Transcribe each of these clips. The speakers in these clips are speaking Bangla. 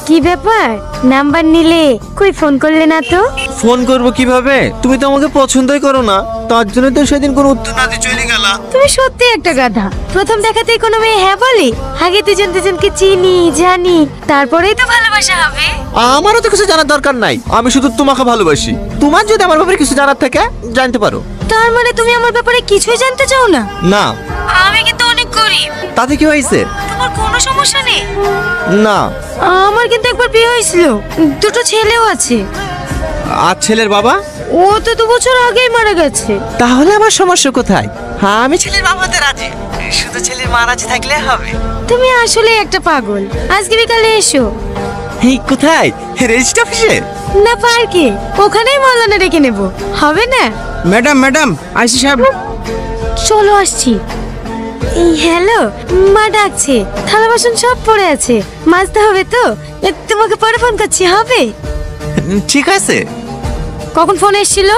কি ব্যাপার, নাম্বার নিলে কই ফোন করলে না তো? ফোন করব কিভাবে? তুমি তো আমাকে পছন্দই করো না, তার জন্য তো সেদিন কোনো উত্তর না দিয়ে চলে গেলা। তুমি সত্যি একটা গাধা। প্রথম দেখাতেই কোনো মেয়ে হ্যাঁ বলে? আগে দুজন দুজনকে চিনি জানি, তারপরেই তো ভালোবাসা হবে। আমারও তো কিছু জানার দরকার নাই, আমি শুধু তোমাকে ভালোবাসি। তোমার যদি আমার ব্যাপারে কিছু জানার থাকে জানতে পারো। তার মানে তুমি আমার ব্যাপারে কিছুই জানতে চাও না? না। আমি কিন্তু অনেক গরিব। তাতে কি হয়েছে? তোমার কোনো সমস্যা নেই? না। আমার কিন্তু একবার বিয়ে হয়েছিল, দুটো ছেলেও আছে। আর ছেলের বাবা? ও তো 2 বছর আগেই মারা গেছে। তাহলে আমার সমস্যা কোথায়? হ্যাঁ, আমি ছেলের বাবাতে রাজি, শুধু ছেলের মা রাজি থাকলে হবে। তুমি আসলে একটা পাগল। আজকে বিকালে এসো। এই কোথায়? রেজিস্ট্রি অফিসে? না, পার্কে। ওখানেই মৌলানা রেখে নেব, হবে না? ম্যাডাম আইসি সাহেব। চলো আসছি। এই হ্যালো, মা ডাকছে। থালা বাসন সব পড়ে আছে, মাজতে হবে তো। তোমাকে পরে ফোন করছি, হবে? ঠিক আছে। কখন ফোন এসেছিল?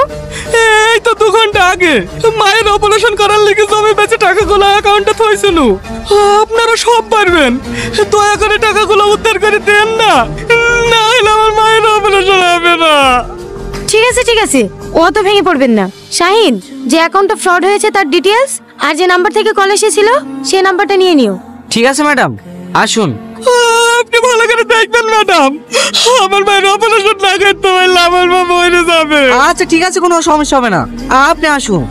এই তো 2 ঘন্টা আগে। মায়ের অপারেশন করার লেগে জমি বেচে টাকাগুলো অ্যাকাউন্টে থইছিল। আপনারা সব পারবেন, দয়া করে টাকাগুলো উদ্ধার করে দেন না, না হলে আমার মায়ের অপারেশন হবে না। ঠিক আছে ঠিক আছে, অত ভেঙে পড়বেন না। শাহিন, যে অ্যাকাউন্টটা ফ্রড হয়েছে তার ডিটেইলস আর যে নাম্বার থেকে কল এসেছিল সেই নাম্বারটা নিয়ে নিও। ঠিক আছে ম্যাডাম, আসুন। আপনি ভালো করে দেখবেন ম্যাডাম, আমার মায়ের অপারেশন না করতে পারলে আমার মা মরে যাবে। আচ্ছা ঠিক আছে, কোনো সমস্যা হবে না, আপনি আসুন।